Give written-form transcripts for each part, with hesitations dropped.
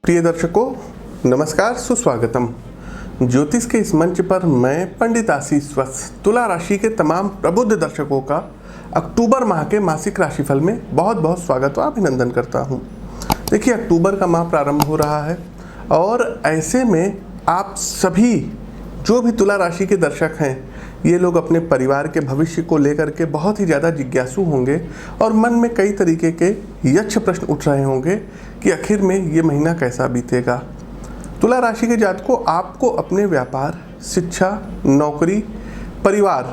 प्रिय दर्शकों, नमस्कार, सुस्वागतम। ज्योतिष के इस मंच पर मैं पंडित आशीष वत्स तुला राशि के तमाम प्रबुद्ध दर्शकों का अक्टूबर माह के मासिक राशिफल में बहुत बहुत स्वागत व अभिनंदन करता हूं। देखिए, अक्टूबर का माह प्रारंभ हो रहा है और ऐसे में आप सभी जो भी तुला राशि के दर्शक हैं, ये लोग अपने परिवार के भविष्य को लेकर के बहुत ही ज़्यादा जिज्ञासु होंगे और मन में कई तरीके के यक्ष प्रश्न उठ रहे होंगे कि आखिर में ये महीना कैसा बीतेगा। तुला राशि के जातकों, आपको अपने व्यापार, शिक्षा, नौकरी, परिवार,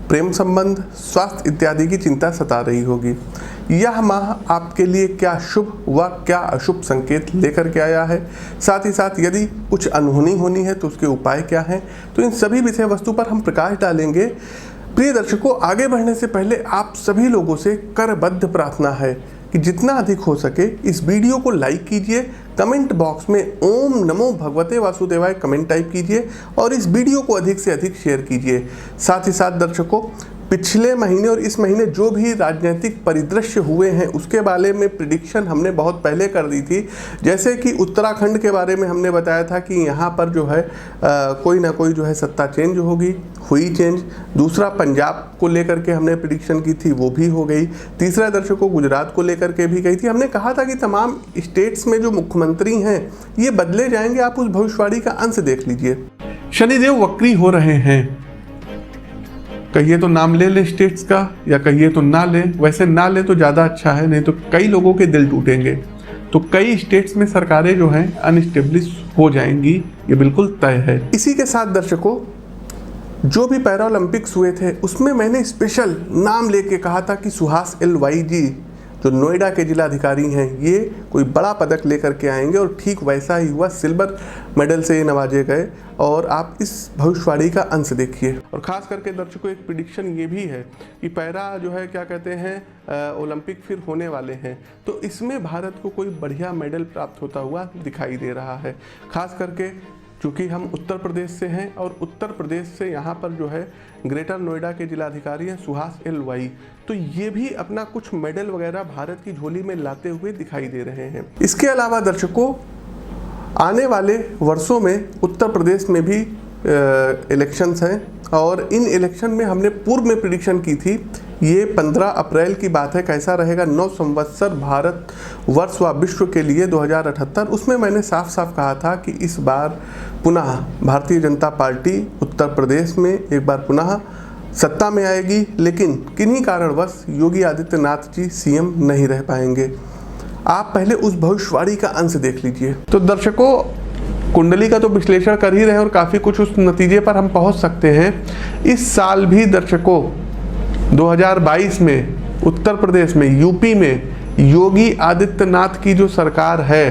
प्रेम संबंध, स्वास्थ्य इत्यादि की चिंता सता रही होगी। यह माह आपके लिए क्या शुभ व क्या अशुभ संकेत लेकर के आया है, साथ ही साथ यदि कुछ अनहोनी होनी है तो उसके उपाय क्या हैं, तो इन सभी विषय वस्तु पर हम प्रकाश डालेंगे। प्रिय दर्शकों, आगे बढ़ने से पहले आप सभी लोगों से करबद्ध प्रार्थना है कि जितना अधिक हो सके इस वीडियो को लाइक कीजिए, कमेंट बॉक्स में ओम नमो भगवते वासुदेवाय कमेंट टाइप कीजिए और इस वीडियो को अधिक से अधिक शेयर कीजिए। साथ ही साथ दर्शकों, पिछले महीने और इस महीने जो भी राजनीतिक परिदृश्य हुए हैं उसके बारे में प्रिडिक्शन हमने बहुत पहले कर दी थी। जैसे कि उत्तराखंड के बारे में हमने बताया था कि यहाँ पर जो है कोई ना कोई जो है सत्ता चेंज होगी, हुई चेंज। दूसरा, पंजाब को लेकर के हमने प्रिडिक्शन की थी, वो भी हो गई। तीसरा दर्शकों, गुजरात को लेकर के भी गई थी। हमने कहा था कि तमाम स्टेट्स में जो मुख्यमंत्री हैं ये बदले जाएंगे। आप उस भविष्यवाणी का अंश देख लीजिए। शनिदेव वक्री हो रहे हैं, कहिए तो नाम ले ले स्टेट्स का या कहिए तो ना ले। वैसे ना ले तो ज़्यादा अच्छा है, नहीं तो कई लोगों के दिल टूटेंगे। तो कई स्टेट्स में सरकारें जो हैं अनस्टेब्लिश हो जाएंगी, ये बिल्कुल तय है। इसी के साथ दर्शकों, जो भी पैरा ओलंपिक्स हुए थे उसमें मैंने स्पेशल नाम लेके कहा था कि सुहास LY जी जो नोएडा के जिलाधिकारी हैं, ये कोई बड़ा पदक लेकर के आएंगे और ठीक वैसा ही हुआ। सिल्वर मेडल से ये नवाजे गए और आप इस भविष्यवाणी का अंश देखिए। और ख़ास करके दर्शकों, एक प्रिडिक्शन ये भी है कि पैरा जो है क्या कहते हैं ओलंपिक फिर होने वाले हैं, तो इसमें भारत को कोई बढ़िया मेडल प्राप्त होता हुआ दिखाई दे रहा है। ख़ास करके चूँकि हम उत्तर प्रदेश से हैं और उत्तर प्रदेश से यहाँ पर जो है ग्रेटर नोएडा के जिलाधिकारी हैं सुहास LY, तो ये भी अपना कुछ मेडल वगैरह भारत की झोली में लाते हुए दिखाई दे रहे हैं। इसके अलावा दर्शकों, आने वाले वर्षों में उत्तर प्रदेश में भी इलेक्शंस हैं और इन इलेक्शन में हमने पूर्व में प्रिडिक्शन की थी। ये 15 अप्रैल की बात है। कैसा रहेगा 9 संवत्सर भारत वर्ष व विश्व के लिए 2078। उसमें मैंने साफ साफ कहा था कि इस बार पुनः भारतीय जनता पार्टी उत्तर प्रदेश में एक बार पुनः सत्ता में आएगी, लेकिन किन्हीं कारणवश योगी आदित्यनाथ जी CM नहीं रह पाएंगे। आप पहले उस भविष्यवाणी का अंश देख लीजिए। तो दर्शकों, कुंडली का तो विश्लेषण कर ही रहे हैं और काफ़ी कुछ उस नतीजे पर हम पहुंच सकते हैं। इस साल भी दर्शकों 2022 में उत्तर प्रदेश में, यूपी में योगी आदित्यनाथ की जो सरकार है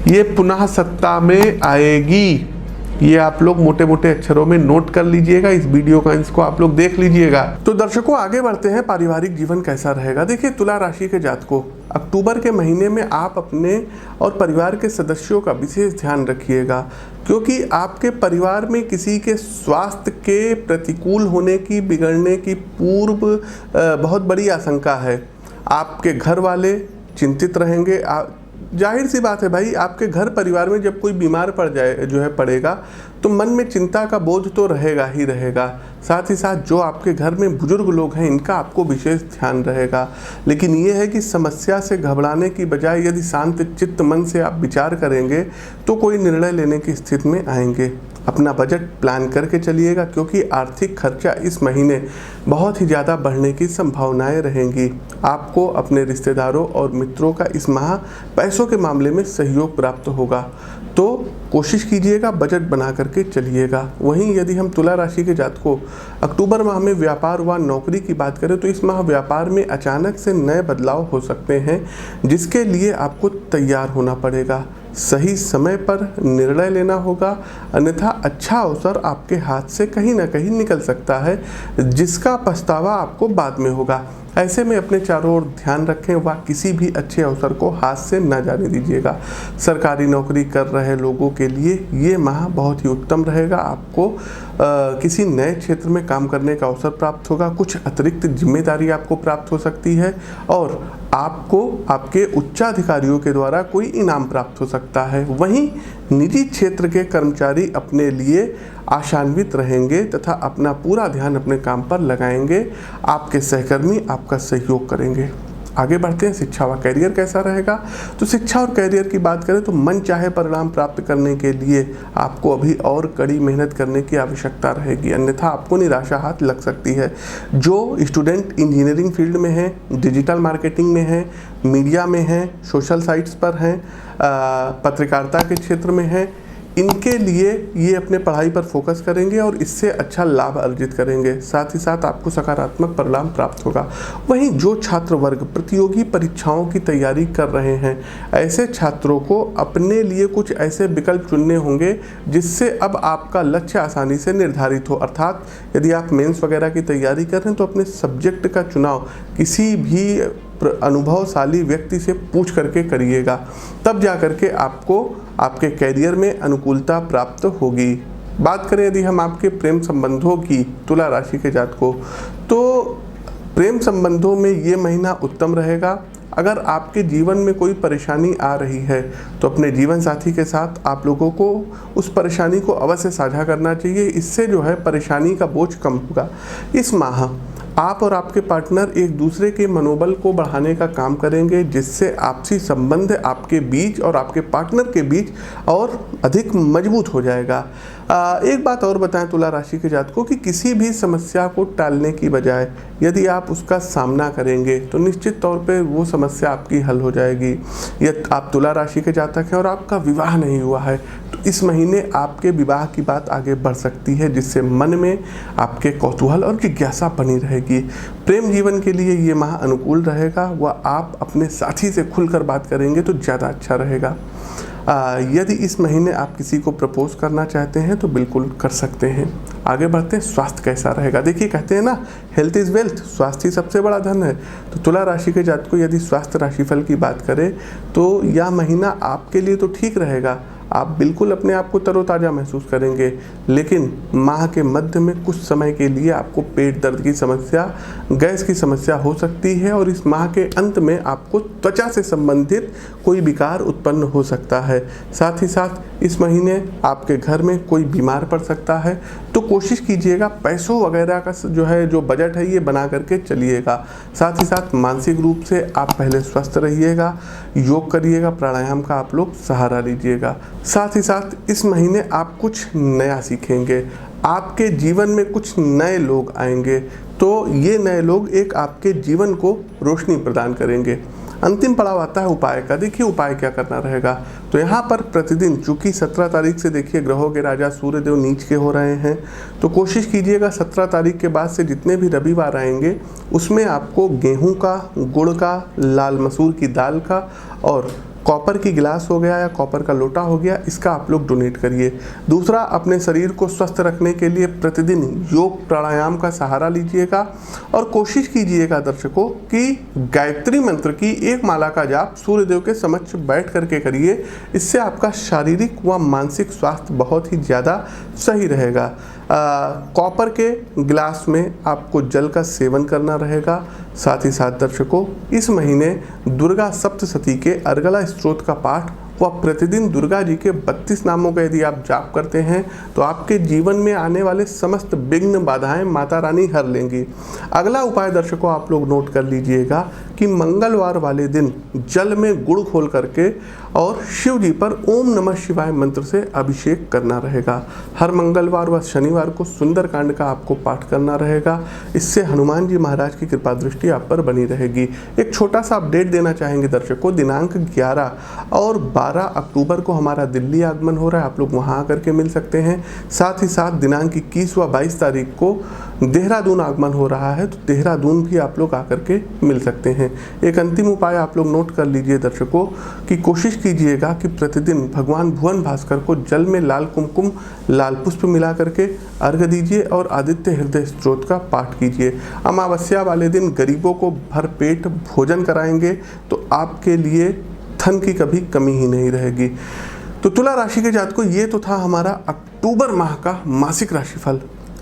ये पुनः सत्ता में आएगी। ये आप लोग मोटे मोटे अक्षरों में नोट कर लीजिएगा। इस वीडियो का इसको आप लोग देख लीजिएगा। तो दर्शकों, आगे बढ़ते हैं। पारिवारिक जीवन कैसा रहेगा। देखिए, तुला राशि के जातकों, अक्टूबर के महीने में आप अपने और परिवार के सदस्यों का विशेष ध्यान रखिएगा, क्योंकि आपके परिवार में किसी के स्वास्थ्य के प्रतिकूल होने की, बिगड़ने की पूर्व बहुत बड़ी आशंका है। आपके घर वाले चिंतित रहेंगे। जाहिर सी बात है भाई, आपके घर परिवार में जब कोई बीमार पड़ जाए जो है पड़ेगा तो मन में चिंता का बोझ तो रहेगा ही रहेगा। साथ ही साथ जो आपके घर में बुजुर्ग लोग हैं इनका आपको विशेष ध्यान रहेगा। लेकिन ये है कि समस्या से घबराने की बजाय यदि शांत चित्त मन से आप विचार करेंगे तो कोई निर्णय लेने की स्थिति में आएंगे। अपना बजट प्लान करके चलिएगा, क्योंकि आर्थिक खर्चा इस महीने बहुत ही ज़्यादा बढ़ने की संभावनाएं रहेंगी। आपको अपने रिश्तेदारों और मित्रों का इस माह पैसों के मामले में सहयोग प्राप्त होगा, तो कोशिश कीजिएगा बजट बना करके चलिएगा। वहीं यदि हम तुला राशि के जातकों अक्टूबर माह में व्यापार व नौकरी की बात करें तो इस माह व्यापार में अचानक से नए बदलाव हो सकते हैं, जिसके लिए आपको तैयार होना पड़ेगा। सही समय पर निर्णय लेना होगा, अन्यथा अच्छा अवसर आपके हाथ से कहीं ना कहीं निकल सकता है, जिसका पछतावा आपको बाद में होगा। ऐसे में अपने चारों ओर ध्यान रखें व किसी भी अच्छे अवसर को हाथ से न जाने दीजिएगा। सरकारी नौकरी कर रहे लोगों के लिए ये माह बहुत ही उत्तम रहेगा। आपको किसी नए क्षेत्र में काम करने का अवसर प्राप्त होगा। कुछ अतिरिक्त जिम्मेदारी आपको प्राप्त हो सकती है और आपको आपके उच्चाधिकारियों के द्वारा कोई इनाम प्राप्त हो सकता है। वहीं निजी क्षेत्र के कर्मचारी अपने लिए आशान्वित रहेंगे तथा अपना पूरा ध्यान अपने काम पर लगाएंगे। आपके सहकर्मी आपका सहयोग करेंगे। आगे बढ़ते हैं, शिक्षा व कैरियर कैसा रहेगा। तो शिक्षा और कैरियर की बात करें तो मन चाहे परिणाम प्राप्त करने के लिए आपको अभी और कड़ी मेहनत करने की आवश्यकता रहेगी, अन्यथा आपको निराशा हाथ लग सकती है। जो स्टूडेंट इंजीनियरिंग फील्ड में हैं, डिजिटल मार्केटिंग में हैं, मीडिया में हैं, सोशल साइट्स पर हैं, पत्रकारिता के क्षेत्र में हैं, इनके लिए ये अपने पढ़ाई पर फोकस करेंगे और इससे अच्छा लाभ अर्जित करेंगे। साथ ही साथ आपको सकारात्मक परिणाम प्राप्त होगा। वहीं जो छात्र वर्ग प्रतियोगी परीक्षाओं की तैयारी कर रहे हैं, ऐसे छात्रों को अपने लिए कुछ ऐसे विकल्प चुनने होंगे जिससे अब आपका लक्ष्य आसानी से निर्धारित हो। अर्थात यदि आप मेंस वगैरह की तैयारी कर रहे हैं तो अपने सब्जेक्ट का चुनाव किसी भी अनुभवशाली व्यक्ति से पूछ करके करिएगा, तब जा करके आपको आपके कैरियर में अनुकूलता प्राप्त होगी। बात करें यदि हम आपके प्रेम संबंधों की, तुला राशि के जातकों, तो प्रेम संबंधों में ये महीना उत्तम रहेगा। अगर आपके जीवन में कोई परेशानी आ रही है तो अपने जीवन साथी के साथ आप लोगों को उस परेशानी को अवश्य साझा करना चाहिए। इससे जो है परेशानी का बोझ कम होगा। इस माह आप और आपके पार्टनर एक दूसरे के मनोबल को बढ़ाने का काम करेंगे, जिससे आपसी संबंध आपके बीच और आपके पार्टनर के बीच और अधिक मजबूत हो जाएगा। एक बात और बताएं तुला राशि के जातकों कि किसी भी समस्या को टालने की बजाय यदि आप उसका सामना करेंगे तो निश्चित तौर पे वो समस्या आपकी हल हो जाएगी। यदि आप तुला राशि के जातक हैं और आपका विवाह नहीं हुआ है तो इस महीने आपके विवाह की बात आगे बढ़ सकती है, जिससे मन में आपके कौतूहल और जिज्ञासा बनी रहेगी। प्रेम जीवन के लिए ये माह अनुकूल रहेगा। वह आप अपने साथी से खुलकर बात करेंगे तो ज़्यादा अच्छा रहेगा। यदि इस महीने आप किसी को प्रपोज करना चाहते हैं तो बिल्कुल कर सकते हैं। आगे बढ़ते हैं, स्वास्थ्य कैसा रहेगा। देखिए कहते हैं ना, हेल्थ इज़ वेल्थ, स्वास्थ्य ही सबसे बड़ा धन है। तो तुला राशि के जातकों यदि स्वास्थ्य राशिफल की बात करें तो यह महीना आपके लिए तो ठीक रहेगा, आप बिल्कुल अपने आप को तरोताज़ा महसूस करेंगे, लेकिन माह के मध्य में कुछ समय के लिए आपको पेट दर्द की समस्या, गैस की समस्या हो सकती है और इस माह के अंत में आपको त्वचा से संबंधित कोई विकार उत्पन्न हो सकता है। साथ ही साथ इस महीने आपके घर में कोई बीमार पड़ सकता है, तो कोशिश कीजिएगा पैसों वगैरह का जो बजट है ये बना करके चलिएगा। साथ ही साथ मानसिक रूप से आप पहले स्वस्थ रहिएगा, योग करिएगा, प्राणायाम का आप लोग सहारा लीजिएगा। साथ ही साथ इस महीने आप कुछ नया सीखेंगे, आपके जीवन में कुछ नए लोग आएंगे, तो ये नए लोग एक आपके जीवन को रोशनी प्रदान करेंगे। अंतिम पड़ाव आता है उपाय का। देखिए उपाय क्या करना रहेगा। तो यहाँ पर प्रतिदिन, चूँकि 17 तारीख से देखिए ग्रहों के राजा सूर्यदेव नीच के हो रहे हैं, तो कोशिश कीजिएगा 17 तारीख के बाद से जितने भी रविवार आएंगे उसमें आपको गेहूं का, गुड़ का, लाल मसूर की दाल का और कॉपर की गिलास हो गया या कॉपर का लोटा हो गया, इसका आप लोग डोनेट करिए। दूसरा, अपने शरीर को स्वस्थ रखने के लिए प्रतिदिन योग प्राणायाम का सहारा लीजिएगा और कोशिश कीजिएगा दर्शकों कि गायत्री मंत्र की एक माला का जाप सूर्यदेव के समक्ष बैठ करके करिए। इससे आपका शारीरिक व मानसिक स्वास्थ्य बहुत ही ज़्यादा सही रहेगा। कॉपर के गिलास में आपको जल का सेवन करना रहेगा। साथ ही साथ दर्शकों इस महीने दुर्गा सप्तशती के अर्गला स्तोत्र का पाठ व प्रतिदिन दुर्गा जी के 32 नामों का यदि आप जाप करते हैं तो आपके जीवन में आने वाले समस्त विघ्न बाधाएं माता रानी हर लेंगी। अगला उपाय दर्शकों आप लोग नोट कर लीजिएगा कि मंगलवार वाले दिन जल में गुड़ घोल करके और शिव जी पर ओम नमः शिवाय मंत्र से अभिषेक करना रहेगा। हर मंगलवार व शनिवार को सुंदरकांड का आपको पाठ करना रहेगा। इससे हनुमान जी महाराज की कृपा दृष्टि आप पर बनी रहेगी। एक छोटा सा अपडेट देना चाहेंगे दर्शकों, दिनांक 11 और 12 अक्टूबर को हमारा दिल्ली आगमन हो रहा है, आप लोग वहाँ आकर के मिल सकते हैं। साथ ही साथ दिनांक 21 व 22 तारीख को देहरादून आगमन हो रहा है, तो देहरादून भी आप लोग आकर के मिल सकते हैं। एक अंतिम उपाय आप लोग नोट कर लीजिए दर्शकों कि कोशिश कीजिएगा कि प्रतिदिन भगवान भुवन भास्कर को जल में लाल कुमकुम, लाल पुष्प मिला करके अर्घ्य दीजिए और आदित्य हृदय स्तोत्र का पाठ कीजिए। अमावस्या वाले दिन गरीबों को भरपेट भोजन कराएंगे तो आपके लिए धन की कभी कमी ही नहीं रहेगी। तो तुला राशि के जातकों ये तो था हमारा अक्टूबर माह का मासिक राशिफल।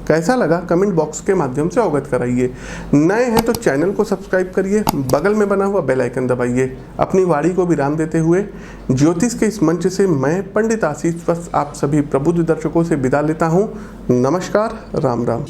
कैसा लगा कमेंट बॉक्स के माध्यम से अवगत कराइए। नए हैं तो चैनल को सब्सक्राइब करिए, बगल में बना हुआ बेल आइकन दबाइए। अपनी वाणी को विराम देते हुए ज्योतिष के इस मंच से मैं पंडित आशीष वत्स आप सभी प्रबुद्ध दर्शकों से विदा लेता हूँ। नमस्कार, राम राम।